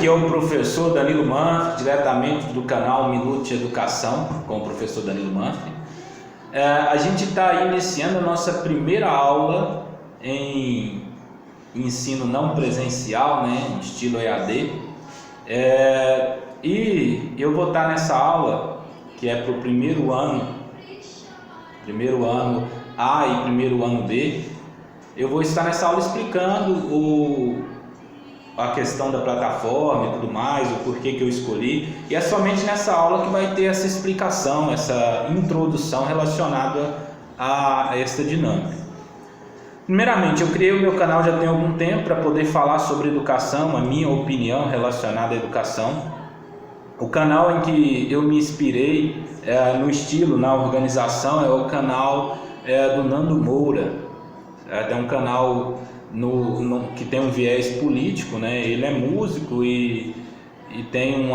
Aqui é o professor Danilo Manfre, diretamente do canal Minute Educação, com o professor Danilo Manfre. A gente está iniciando a nossa primeira aula em ensino não presencial, né, estilo EAD. E eu vou estar nessa aula, que é para o primeiro ano A e primeiro ano B. Eu vou estar nessa aula explicando a questão da plataforma e tudo mais, o porquê que eu escolhi, e é somente nessa aula que vai ter essa explicação, essa introdução relacionada a esta dinâmica. Primeiramente, eu criei o meu canal já tem algum tempo para poder falar sobre educação, a minha opinião relacionada à educação. O canal em que eu me inspirei no estilo, na organização, é o canal do Nando Moura. É um canal que tem um viés político, né? Ele é músico e tem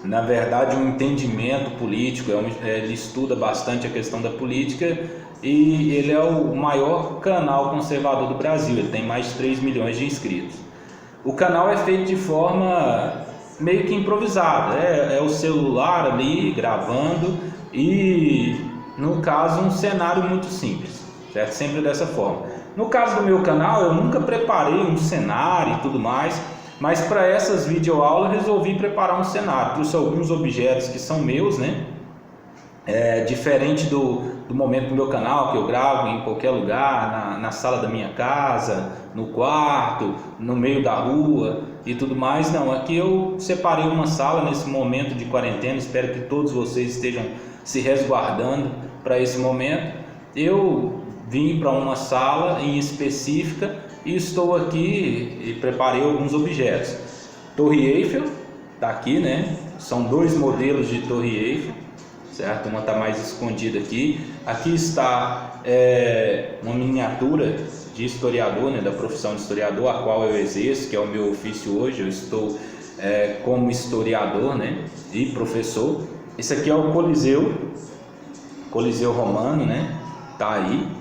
na verdade um entendimento político, ele estuda bastante a questão da política e ele é o maior canal conservador do Brasil, ele tem mais de 3 milhões de inscritos. O canal é feito de forma meio que improvisada, é o celular ali gravando e, no caso, um cenário muito simples, certo? Sempre dessa forma. No caso do meu canal, eu nunca preparei um cenário e tudo mais, mas para essas videoaulas resolvi preparar um cenário. Trouxe alguns objetos que são meus, né? Diferente do momento do meu canal, que eu gravo em qualquer lugar, na sala da minha casa, no quarto, no meio da rua e tudo mais. Não, aqui eu separei uma sala nesse momento de quarentena, espero que todos vocês estejam se resguardando para esse momento. Eu vim para uma sala em específica e estou aqui e preparei alguns objetos. Torre Eiffel, está aqui, né? São dois modelos de Torre Eiffel, certo? Uma está mais escondida aqui. Aqui está uma miniatura de historiador, né? Da profissão de historiador, a qual eu exerço, que é o meu ofício hoje. Eu estou como historiador, né? E professor. Esse aqui é o Coliseu Romano, né? Tá aí.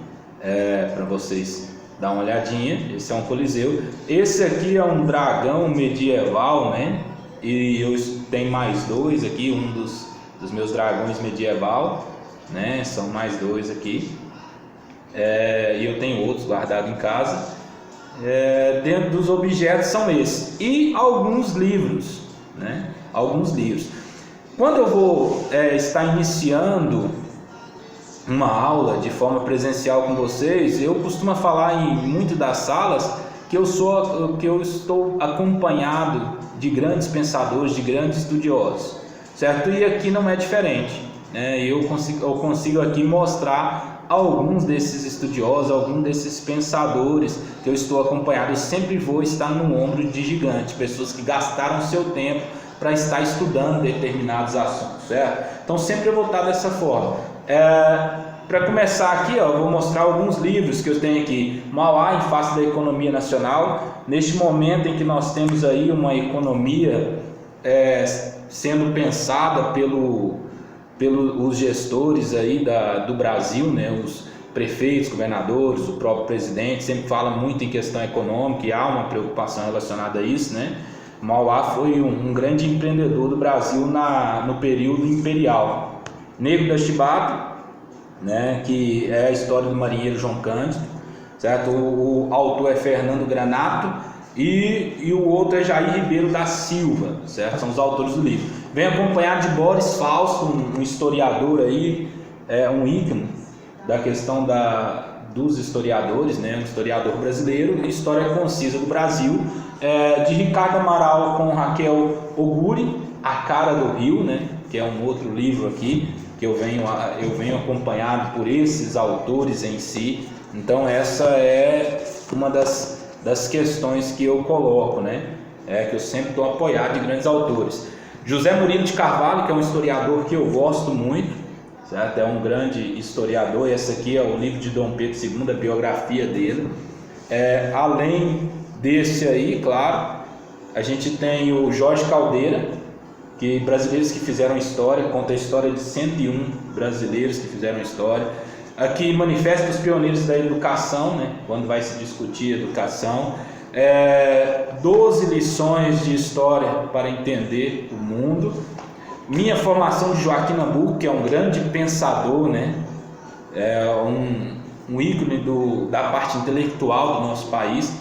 Para vocês dar uma olhadinha. Esse é um coliseu. Esse aqui é um dragão medieval, né? E eu tenho mais dois aqui, um dos meus dragões medieval, né? São mais dois aqui. E eu tenho outros guardados em casa. Dentro dos objetos são esses e alguns livros, né? Alguns livros. Quando eu vou estar iniciando uma aula de forma presencial com vocês, eu costumo falar em muitas das salas que eu estou acompanhado de grandes pensadores, de grandes estudiosos, certo? E aqui não é diferente, né? Eu consigo aqui mostrar alguns desses estudiosos, alguns desses pensadores que eu estou acompanhado. Eu sempre vou estar no ombro de gigante, pessoas que gastaram seu tempo para estar estudando determinados assuntos, certo? Então sempre eu vou estar dessa forma. Para começar aqui, eu vou mostrar alguns livros que eu tenho aqui. Mauá em face da economia nacional. Neste momento em que nós temos aí uma economia sendo pensada pelos gestores aí do Brasil, né? Os prefeitos, governadores, o próprio presidente sempre fala muito em questão econômica e há uma preocupação relacionada a isso, né? Mauá foi um grande empreendedor do Brasil no período imperial. Negro da Chibata, né, que é a história do marinheiro João Cândido, certo? O autor é Fernando Granato e o outro é Jair Ribeiro da Silva, certo? São os autores do livro. Vem acompanhado de Boris Fausto, um historiador aí, um ícone da questão dos historiadores, né? Um historiador brasileiro, História Concisa do Brasil, de Ricardo Amaral com Raquel Oguri, A Cara do Rio, né? Que é um outro livro aqui que eu venho acompanhado por esses autores em si. Então essa é uma das questões que eu coloco, né? Que eu sempre estou apoiado de grandes autores. José Murilo de Carvalho, que é um historiador que eu gosto muito, certo? É um grande historiador. Esse aqui é o livro de Dom Pedro II, a biografia dele. Além desse aí, claro, a gente tem o Jorge Caldeira, que brasileiros que fizeram história, conta a história de 101 brasileiros que fizeram história. Aqui, Manifesto dos Pioneiros da Educação, né, quando vai se discutir educação. 12 lições de história para entender o mundo. Minha formação de Joaquim Nabuco, que é um grande pensador, né? É um ícone da parte intelectual do nosso país.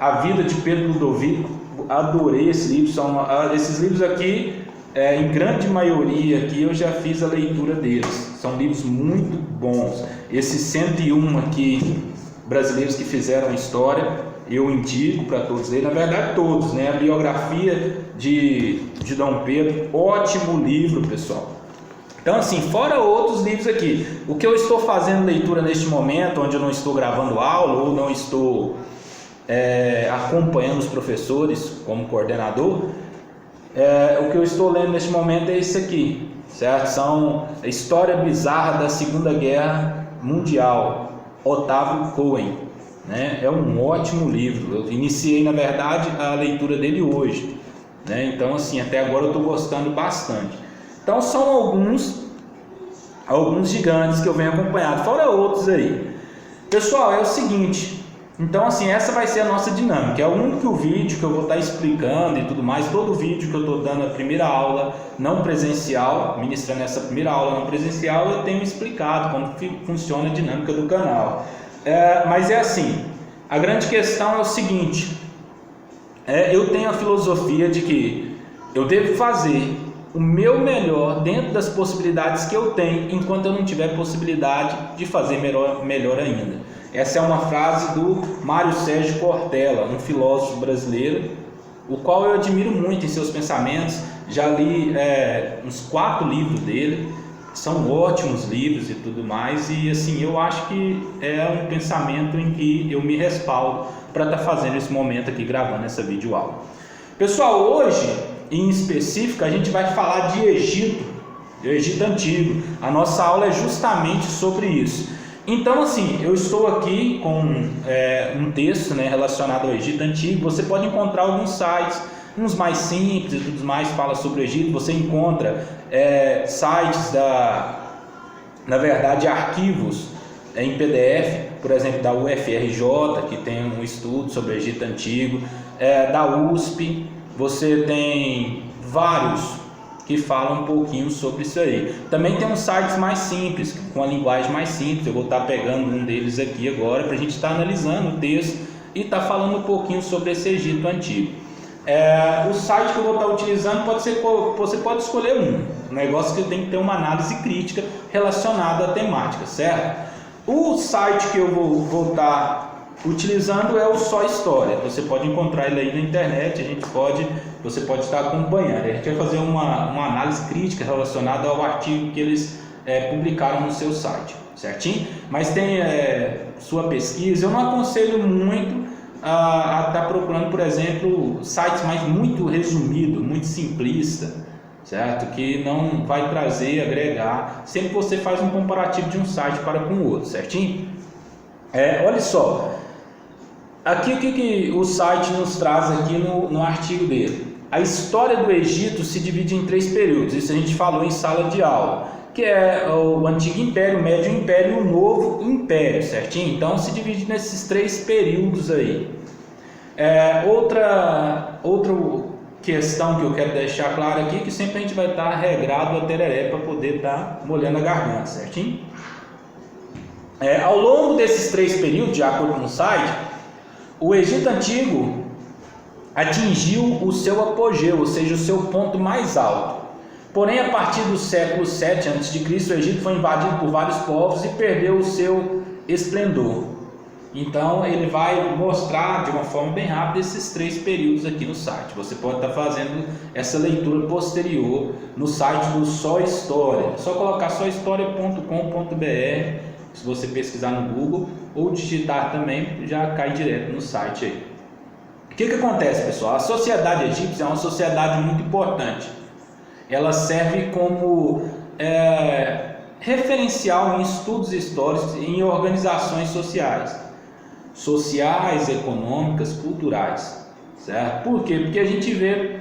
A Vida de Pedro Ludovico, adorei esse livro. Esses livros aqui, em grande maioria aqui, eu já fiz a leitura deles. São livros muito bons. Esses 101 aqui, brasileiros que fizeram história, eu indico para todos eles, na verdade todos, né? A biografia de Dom Pedro, ótimo livro, pessoal. Então, assim, fora outros livros aqui, o que eu estou fazendo leitura neste momento, onde eu não estou gravando aula ou não estou acompanhando os professores como coordenador, o que eu estou lendo neste momento é esse aqui, certo? São a História Bizarra da Segunda Guerra Mundial, Otávio Cohen, né? É um ótimo livro. Eu iniciei, na verdade, a leitura dele hoje, né? Então, assim, até agora eu estou gostando bastante. Então, são alguns gigantes que eu venho acompanhado, fora outros aí. Pessoal, é o seguinte. Então, assim, essa vai ser a nossa dinâmica. É o único vídeo que eu vou estar explicando e tudo mais. Todo vídeo que eu estou dando a primeira aula não presencial, ministrando essa primeira aula não presencial, eu tenho explicado como funciona a dinâmica do canal. Mas é assim, a grande questão é o seguinte, eu tenho a filosofia de que eu devo fazer o meu melhor dentro das possibilidades que eu tenho, enquanto eu não tiver possibilidade de fazer melhor ainda. Essa é uma frase do Mário Sérgio Cortella, um filósofo brasileiro, o qual eu admiro muito em seus pensamentos. Já li uns 4 livros dele. São ótimos livros e tudo mais, e assim, eu acho que é um pensamento em que eu me respaldo para estar fazendo esse momento aqui, gravando essa videoaula. Pessoal, hoje, em específico, a gente vai falar de Egito Antigo. A nossa aula é justamente sobre isso. Então, assim, eu estou aqui com um texto, né, relacionado ao Egito Antigo. Você pode encontrar alguns sites, uns mais simples e tudo mais, fala sobre o Egito. Você encontra sites na verdade, arquivos em PDF, por exemplo, da UFRJ, que tem um estudo sobre o Egito Antigo, da USP, você tem vários que falam um pouquinho sobre isso aí. Também tem uns sites mais simples, com a linguagem mais simples. Eu vou estar pegando um deles aqui agora, para a gente estar analisando o texto e estar falando um pouquinho sobre esse Egito Antigo. O site que eu vou estar utilizando você pode escolher um negócio que tem que ter uma análise crítica relacionada à temática, certo? O site que eu vou estar utilizando é o Só História. Você pode encontrar ele aí na internet, você pode estar acompanhando. A gente vai fazer uma análise crítica relacionada ao artigo que eles publicaram no seu site, certinho? Mas tem sua pesquisa. Eu não aconselho muito a estar procurando, por exemplo, sites muito resumido, muito simplista, certo? Que não vai agregar. Sempre você faz um comparativo de um site para com o outro, certinho? Olha só, aqui o que o site nos traz aqui no artigo dele. A história do Egito se divide em 3 períodos. Isso a gente falou em sala de aula, que é o Antigo Império, o Médio Império e o Novo Império, certinho? Então se divide nesses 3 períodos aí. Outra questão que eu quero deixar claro aqui, que sempre a gente vai estar regrado a tereré para poder estar molhando a garganta, certinho? Ao longo desses 3 períodos, de acordo com o site, o Egito Antigo atingiu o seu apogeu, ou seja, o seu ponto mais alto. Porém, a partir do século 7 a.C., o Egito foi invadido por vários povos e perdeu o seu esplendor. Então, ele vai mostrar de uma forma bem rápida esses 3 períodos aqui no site. Você pode estar fazendo essa leitura posterior no site do Só História. É só colocar sohistoria.com.br, se você pesquisar no Google, ou digitar também, já cai direto no site aí. O que acontece, pessoal? A sociedade egípcia é uma sociedade muito importante. Ela serve como referencial em estudos históricos e em organizações sociais, econômicas, culturais, certo? Por quê? Porque a gente vê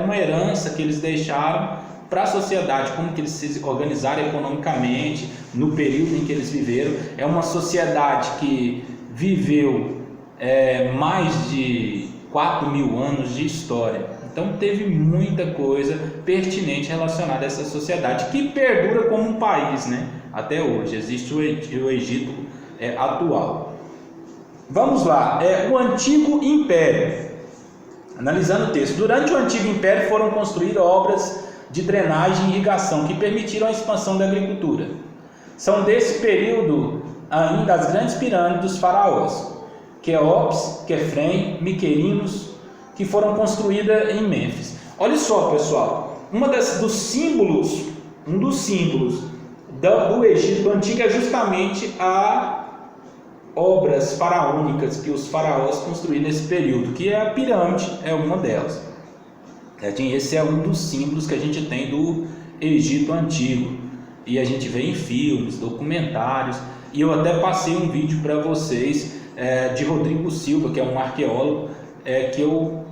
uma herança que eles deixaram para a sociedade, como que eles se organizaram economicamente no período em que eles viveram. É uma sociedade que viveu mais de 4.000 anos de história. Então teve muita coisa pertinente relacionada a essa sociedade que perdura como um país, né? Até hoje existe o Egito atual. Vamos lá, o Antigo Império. Analisando o texto, durante o Antigo Império foram construídas obras de drenagem e irrigação que permitiram a expansão da agricultura. São desse período ainda as grandes pirâmides dos faraós, Quéops, Quefrem, Miquerinos, que foram construídas em Mênfis. Olha só, pessoal, um dos símbolos do Egito Antigo é justamente a obras faraônicas que os faraós construíram nesse período, que é a pirâmide, é uma delas. Esse é um dos símbolos que a gente tem do Egito Antigo, e a gente vê em filmes, documentários, e eu até passei um vídeo para vocês de Rodrigo Silva, que é um arqueólogo,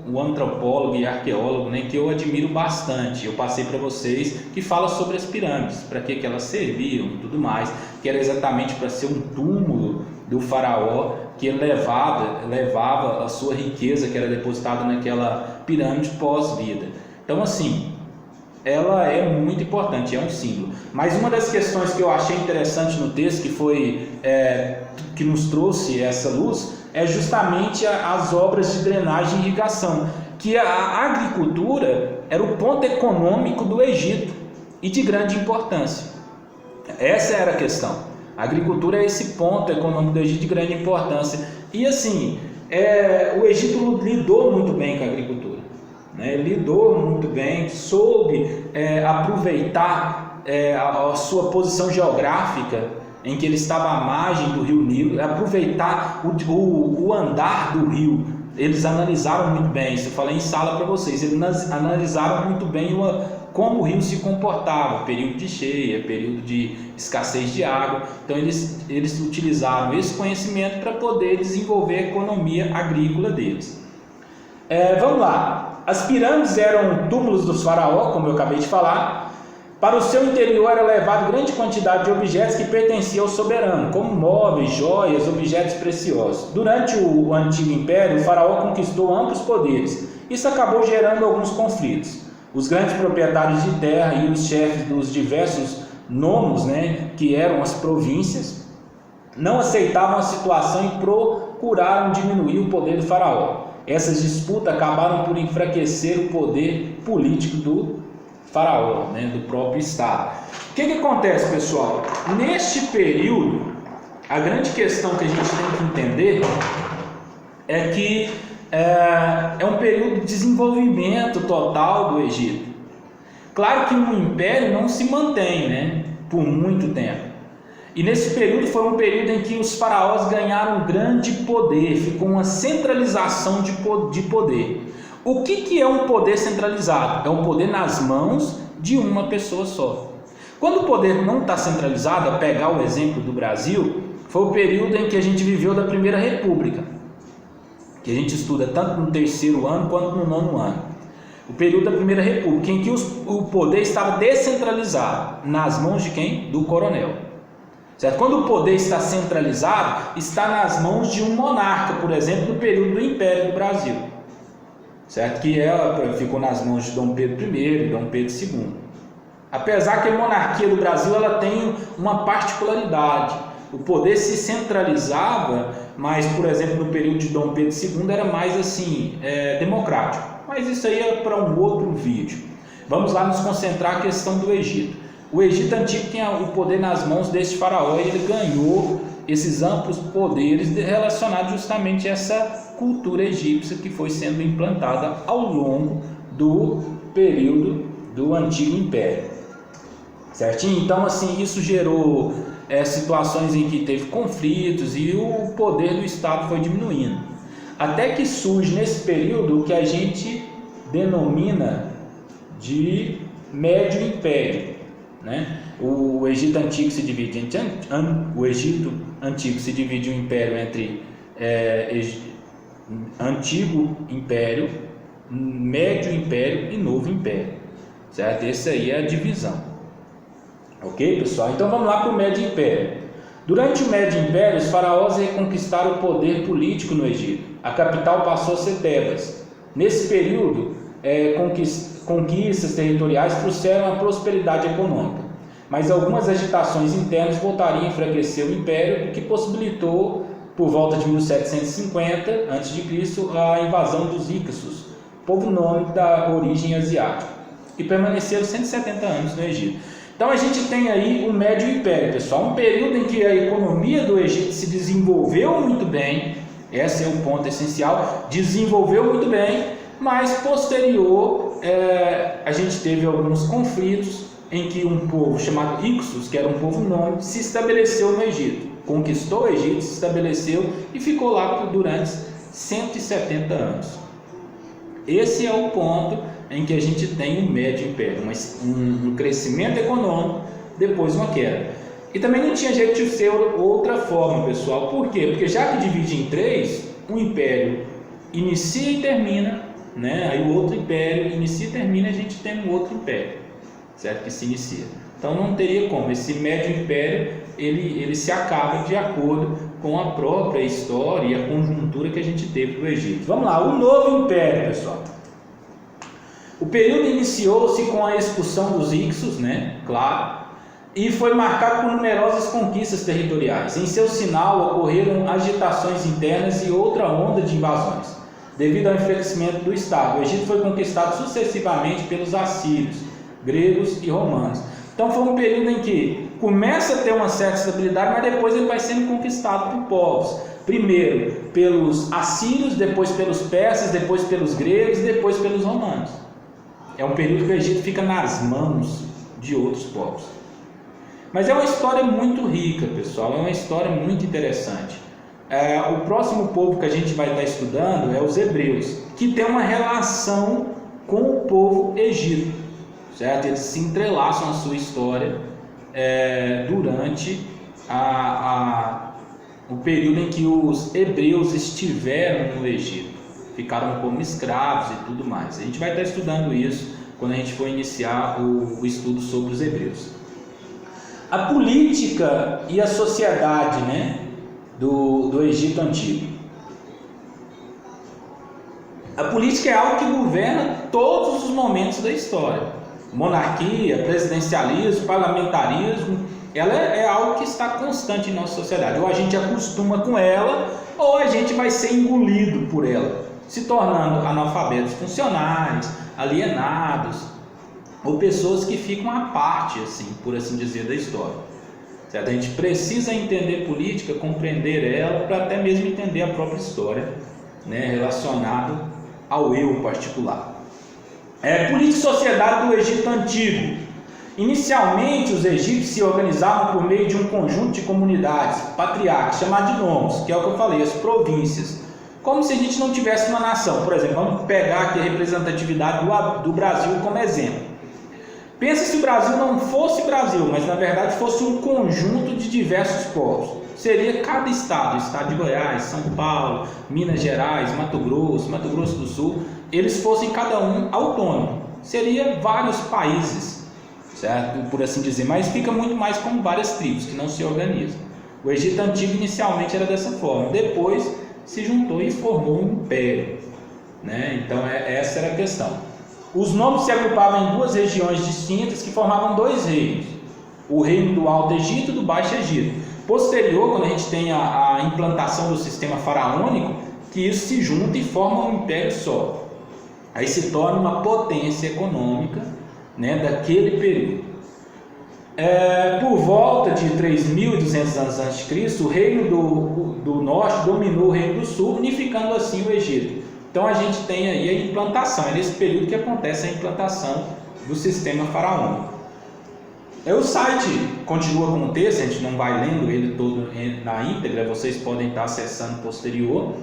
um antropólogo e arqueólogo, né, que eu admiro bastante. Eu passei para vocês, que fala sobre as pirâmides, para que elas serviam e tudo mais, que era exatamente para ser um túmulo do faraó, que ele levava a sua riqueza que era depositada naquela pirâmide pós-vida. Então, assim, ela é muito importante, é um símbolo. Mas uma das questões que eu achei interessante no texto, que nos trouxe essa luz, é justamente as obras de drenagem e irrigação, que a agricultura era o ponto econômico do Egito e de grande importância. Essa era a questão. A agricultura é esse ponto econômico do Egito de grande importância. E assim, o Egito lidou muito bem com a agricultura, né? Lidou muito bem, soube aproveitar a sua posição geográfica, em que ele estava à margem do rio Nilo, aproveitar o andar do rio. Eles analisaram muito bem, isso eu falei em sala para vocês, eles analisaram muito bem como o rio se comportava, período de cheia, período de escassez de água. Então eles utilizaram esse conhecimento para poder desenvolver a economia agrícola deles. Vamos lá, as pirâmides eram túmulos dos faraós, como eu acabei de falar. Para o seu interior era levado grande quantidade de objetos que pertenciam ao soberano, como móveis, joias, objetos preciosos. Durante o Antigo Império, o faraó conquistou amplos poderes. Isso acabou gerando alguns conflitos. Os grandes proprietários de terra e os chefes dos diversos nomos, né, que eram as províncias, não aceitavam a situação e procuraram diminuir o poder do faraó. Essas disputas acabaram por enfraquecer o poder político do faraó, né, do próprio Estado. O que acontece, pessoal? Neste período, a grande questão que a gente tem que entender é que é um período de desenvolvimento total do Egito. Claro que um império não se mantém, né, por muito tempo. E nesse período foi um período em que os faraós ganharam grande poder, ficou uma centralização de poder. O que é um poder centralizado? É um poder nas mãos de uma pessoa só. Quando o poder não está centralizado, a pegar o exemplo do Brasil, foi o período em que a gente viveu da Primeira República, que a gente estuda tanto no 3º ano quanto no 9º ano. O período da Primeira República, em que o poder estava descentralizado, nas mãos de quem? Do coronel. Certo? Quando o poder está centralizado, está nas mãos de um monarca, por exemplo, no período do Império do Brasil. Certo? Que ficou nas mãos de Dom Pedro I e Dom Pedro II. Apesar que a monarquia do Brasil ela tem uma particularidade. O poder se centralizava, mas, por exemplo, no período de Dom Pedro II era mais assim, democrático. Mas isso aí é para um outro vídeo. Vamos lá nos concentrar na questão do Egito. O Egito Antigo tinha o poder nas mãos desse faraó e ele ganhou esses amplos poderes relacionados justamente a essa cultura egípcia que foi sendo implantada ao longo do período do Antigo Império. Certinho? Então, assim, isso gerou situações em que teve conflitos e o poder do Estado foi diminuindo. Até que surge nesse período o que a gente denomina de Médio Império, né? O Egito Antigo se divide o Império entre Antigo Império, Médio Império e Novo Império, certo? Essa aí é a divisão. Ok, pessoal? Então vamos lá para o Médio Império. Durante o Médio Império, os faraós reconquistaram o poder político no Egito. A capital passou a ser Tebas. Nesse período, conquistas territoriais trouxeram a prosperidade econômica, mas algumas agitações internas voltariam a enfraquecer o império, o que possibilitou, por volta de 1750 a.C., a invasão dos Hicsos, povo nômade da origem asiática, e permaneceram 170 anos no Egito. Então a gente tem aí o Médio Império, pessoal, um período em que a economia do Egito se desenvolveu muito bem, esse é o ponto essencial, desenvolveu muito bem, mas posterior a gente teve alguns conflitos em que um povo chamado Hicsos, que era um povo nômade, se estabeleceu no Egito, conquistou o Egito, se estabeleceu e ficou lá durante 170 anos. Esse é o ponto em que a gente tem o Médio Império, um crescimento econômico, depois uma queda. E também não tinha jeito de ser outra forma, pessoal. Por quê? Porque já que divide em três, um império inicia e termina, né? Aí o outro império inicia e termina, a gente tem um outro império, certo? Que se inicia. Então não teria como. Esse Médio Império, ele se acaba de acordo com a própria história e a conjuntura que a gente teve do Egito. Vamos lá, o Novo Império, pessoal. O período iniciou-se com a expulsão dos Hicsos, né? Claro, e foi marcado por numerosas conquistas territoriais. Em seu sinal ocorreram agitações internas e outra onda de invasões. Devido ao enfraquecimento do Estado, o Egito foi conquistado sucessivamente pelos assírios, gregos e romanos. Então foi um período em que começa a ter uma certa estabilidade, mas depois ele vai sendo conquistado por povos. Primeiro pelos assírios, depois pelos persas, depois pelos gregos e depois pelos romanos. É um período que o Egito fica nas mãos de outros povos. Mas é uma história muito rica, pessoal, é uma história muito interessante. O próximo povo que a gente vai estar estudando é os hebreus, que tem uma relação com o povo egito, certo? Eles se entrelaçam a sua história durante o período em que os hebreus estiveram no Egito, ficaram como escravos e tudo mais. A gente vai estar estudando isso quando a gente for iniciar o estudo sobre os hebreus. A política e a sociedade, né, do Egito Antigo. A política é algo que governa todos os momentos da história. Monarquia, presidencialismo, parlamentarismo, ela é algo que está constante em nossa sociedade. Ou a gente acostuma com ela, ou a gente vai ser engolido por ela, se tornando analfabetos funcionais, alienados, ou pessoas que ficam à parte, assim, por assim dizer, da história. Certo? A gente precisa entender política, compreender ela, para até mesmo entender a própria história, né, relacionado ao eu particular. Política e sociedade do Egito Antigo. Inicialmente, os egípcios se organizavam por meio de um conjunto de comunidades, patriarcas, chamadas de nomos, que é o que eu falei, as províncias. Como se a gente não tivesse uma nação. Por exemplo, vamos pegar aqui a representatividade do Brasil como exemplo. Pensa se o Brasil não fosse Brasil, mas na verdade fosse um conjunto de diversos povos. Seria cada estado, o estado de Goiás, São Paulo, Minas Gerais, Mato Grosso do Sul, eles fossem cada um autônomo. Seria vários países, certo? Por assim dizer, mas fica muito mais como várias tribos que não se organizam. O Egito Antigo inicialmente era dessa forma, depois se juntou e formou um império, né? Então essa era a questão. Os nomes se agrupavam em duas regiões distintas que formavam dois reinos, o reino do Alto Egito e do Baixo Egito. Posterior, quando a gente tem a implantação do sistema faraônico, que isso se junta e forma um império só. Aí se torna uma potência econômica, né, daquele período. Por volta de 3.200 anos antes de Cristo, o reino do norte dominou o reino do sul, unificando assim o Egito. Então a gente tem aí a implantação, é nesse período que acontece a implantação do sistema faraônico. O site continua com o texto, a gente não vai lendo ele todo na íntegra, vocês podem estar acessando posterior.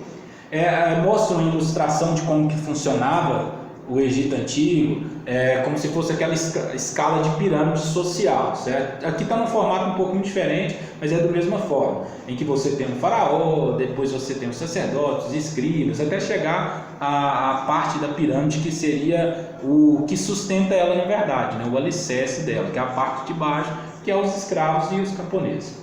Mostra uma ilustração de como que funcionava o Egito Antigo, como se fosse aquela escala de pirâmide social, certo? Aqui está num formato um pouco diferente, mas é da mesma forma, em que você tem um faraó, depois você tem os sacerdotes, os escribas, até chegar à parte da pirâmide que seria o que sustenta ela na verdade, né? O alicerce dela, que é a parte de baixo, que é os escravos e os camponeses.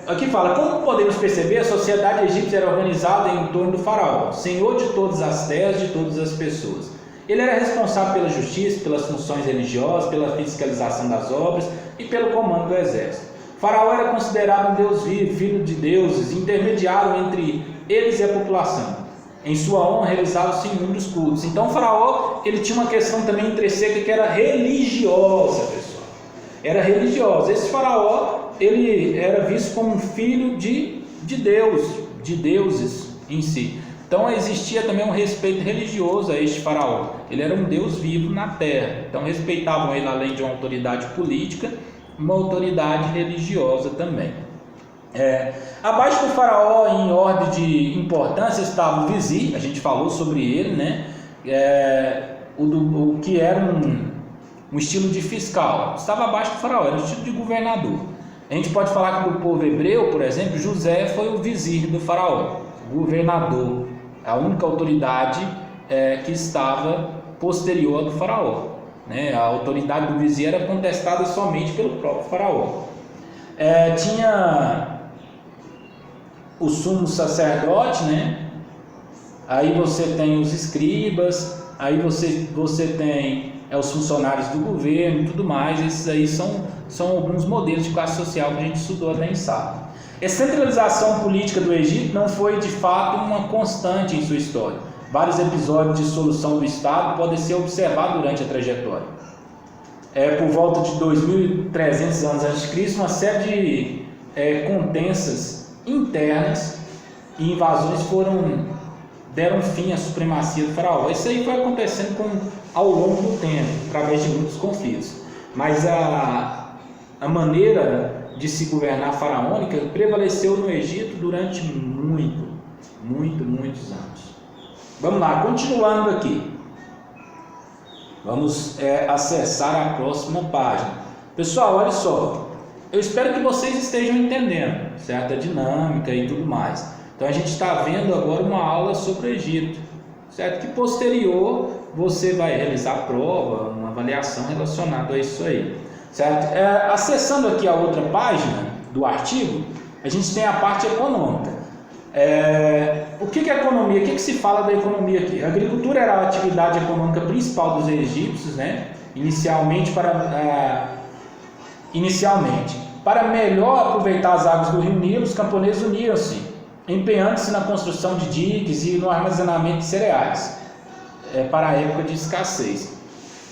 Aqui fala, como podemos perceber, a sociedade egípcia era organizada em torno do faraó, senhor de todas as terras, de todas as pessoas. Ele era responsável pela justiça, pelas funções religiosas, pela fiscalização das obras e pelo comando do exército. O faraó era considerado um deus vivo, filho de deuses, intermediário entre eles e a população. Em sua honra realizavam-se inúmeros cultos. Então o faraó, ele tinha uma questão também intrínseca que era religiosa, pessoal. Era religiosa. Esse faraó, ele era visto como um filho de Deus, de deuses em si. Então existia também um respeito religioso a este faraó. Ele era um deus vivo na terra. Então respeitavam ele além de uma autoridade política, uma autoridade religiosa também. Abaixo do faraó, em ordem de importância, estava o vizir. A gente falou sobre ele, né? O que era um estilo de fiscal. Estava abaixo do faraó, era um estilo de governador. A gente pode falar que do povo hebreu, por exemplo, José foi o vizir do faraó, governador, a única autoridade que estava posterior do faraó, né? A autoridade do vizir era contestada somente pelo próprio faraó. Tinha o sumo sacerdote, né? Aí você tem os escribas, aí você tem os funcionários do governo e tudo mais. Esses aí são alguns modelos de classe social que a gente estudou até em sala. A centralização política do Egito não foi de fato uma constante em sua história. Vários episódios de dissolução do Estado podem ser observados durante a trajetória. Por volta de 2.300 anos a.C., uma série de contensas internas e invasões deram fim à supremacia do faraó. Isso aí foi acontecendo ao longo do tempo, através de muitos conflitos. Mas a maneira de se governar faraônica prevaleceu no Egito durante muitos anos. Vamos lá, continuando aqui. Vamos acessar a próxima página. Pessoal, olha só. Eu espero que vocês estejam entendendo, certo? A dinâmica e tudo mais. Então a gente está vendo agora uma aula sobre o Egito, certo? Que posterior você vai realizar a prova, uma avaliação relacionada a isso aí, certo? Acessando aqui a outra página do artigo, a gente tem a parte econômica. O que é economia? O que se fala da economia aqui? A agricultura era a atividade econômica principal dos egípcios, né? Inicialmente, para melhor aproveitar as águas do rio Nilo, os camponeses uniam-se, empenhando-se na construção de digues e no armazenamento de cereais, para a época de escassez.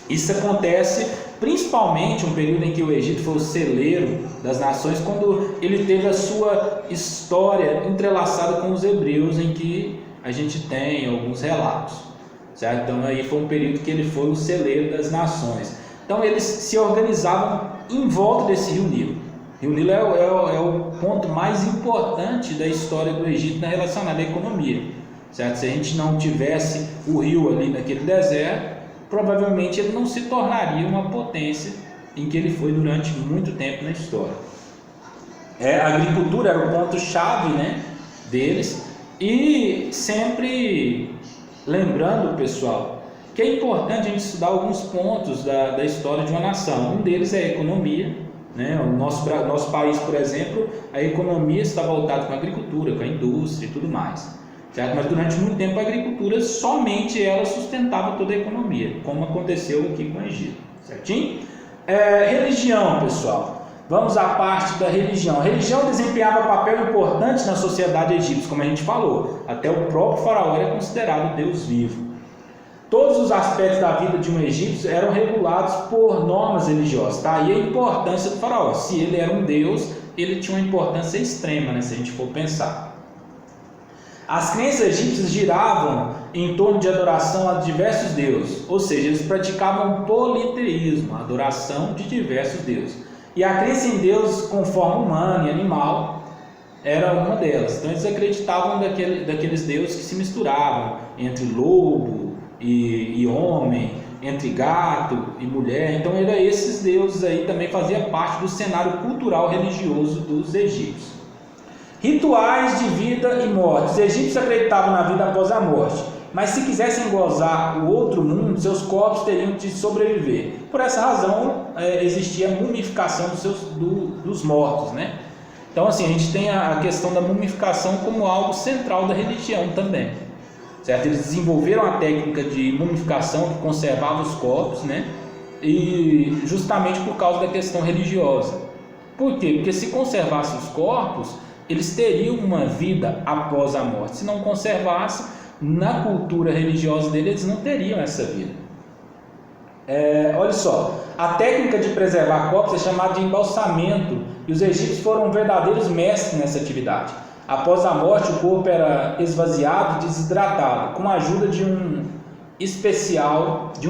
Isso acontece principalmente um período em que o Egito foi o celeiro das nações, quando ele teve a sua história entrelaçada com os hebreus, em que a gente tem alguns relatos, certo? Então aí foi um período que ele foi o celeiro das nações. Então eles se organizavam em volta desse rio Nilo. O Rio Nilo é o ponto mais importante da história do Egito relacionado à economia, certo? Se a gente não tivesse o rio ali naquele deserto, provavelmente ele não se tornaria uma potência em que ele foi durante muito tempo na história. A agricultura era o ponto-chave, né, deles, e sempre lembrando, pessoal, que é importante a gente estudar alguns pontos da história de uma nação. Um deles é a economia, né? O nosso país, por exemplo, a economia está voltada com a agricultura, com a indústria e tudo mais, certo? Mas durante muito tempo a agricultura somente ela sustentava toda a economia, como aconteceu aqui com o Egito, certinho? Religião, pessoal. Vamos à parte da religião. A religião desempenhava papel importante na sociedade egípcia, como a gente falou. Até o próprio faraó era considerado Deus vivo. Todos os aspectos da vida de um egípcio eram regulados por normas religiosas. Tá aí a importância do faraó. Se ele era um deus, ele tinha uma importância extrema, né, se a gente for pensar. As crenças egípcias giravam em torno de adoração a diversos deuses, ou seja, eles praticavam politeísmo, a adoração de diversos deuses. E a crença em deuses com forma humana e animal era uma delas. Então eles acreditavam daqueles deuses que se misturavam entre lobo e homem, entre gato e mulher. Então esses deuses aí também faziam parte do cenário cultural religioso dos egípcios. Rituais de vida e morte. Os egípcios acreditavam na vida após a morte, mas se quisessem gozar o outro mundo, seus corpos teriam de sobreviver. Por essa razão existia a mumificação dos mortos, né? Então, assim, a gente tem a questão da mumificação como algo central da religião também, certo? Eles desenvolveram a técnica de mumificação que conservava os corpos, né? E justamente por causa da questão religiosa. Por quê? Porque se conservasse os corpos, eles teriam uma vida após a morte. Se não conservasse, na cultura religiosa deles, eles não teriam essa vida. Olha só, a técnica de preservar corpos é chamada de embalsamento, e os egípcios foram verdadeiros mestres nessa atividade. Após a morte, o corpo era esvaziado e desidratado, com a ajuda de um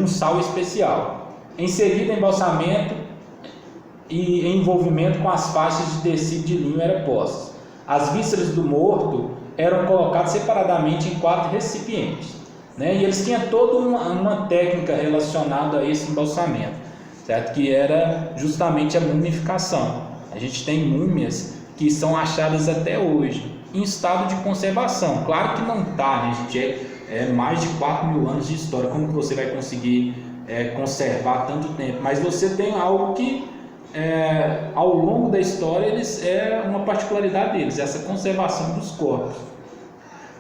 sal especial. Em seguida, embalsamento e envolvimento com as faixas de tecido de linho eram postos. As vísceras do morto eram colocadas separadamente em 4 recipientes, né? E eles tinham toda uma técnica relacionada a esse embalsamento, certo? Que era justamente a mumificação. A gente tem múmias que são achadas até hoje em estado de conservação. Claro que não está, né? A gente é mais de 4.000 anos de história. Como que você vai conseguir conservar tanto tempo? Mas você tem algo que ao longo da história é uma particularidade deles, essa conservação dos corpos.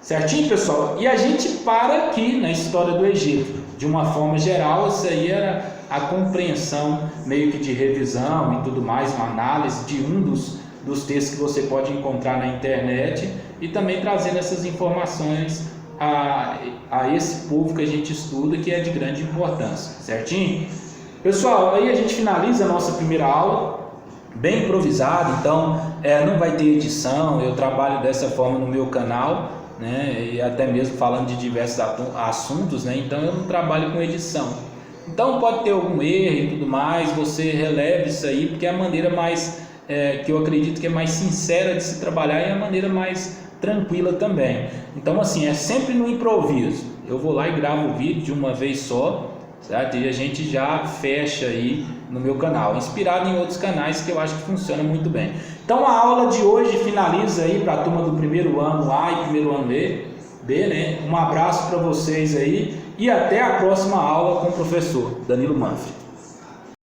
Certinho, pessoal? E a gente para aqui na história do Egito. De uma forma geral, isso aí era a compreensão meio que de revisão e tudo mais, uma análise de um dos textos que você pode encontrar na internet, e também trazendo essas informações a esse povo que a gente estuda, que é de grande importância. Certinho? Pessoal, aí a gente finaliza a nossa primeira aula, bem improvisado, então não vai ter edição. Eu trabalho dessa forma no meu canal, né, e até mesmo falando de diversos assuntos, né, então eu não trabalho com edição. Então pode ter algum erro e tudo mais, você releve isso aí, porque é a maneira mais, que eu acredito que é mais sincera de se trabalhar, e é a maneira mais tranquila também. Então, assim, é sempre no improviso. Eu vou lá e gravo o vídeo de uma vez só, certo? E a gente já fecha aí no meu canal, inspirado em outros canais que eu acho que funciona muito bem. Então a aula de hoje finaliza aí para a turma do primeiro ano A e primeiro ano B, né? Um abraço para vocês aí e até a próxima aula com o professor Danilo Manfred.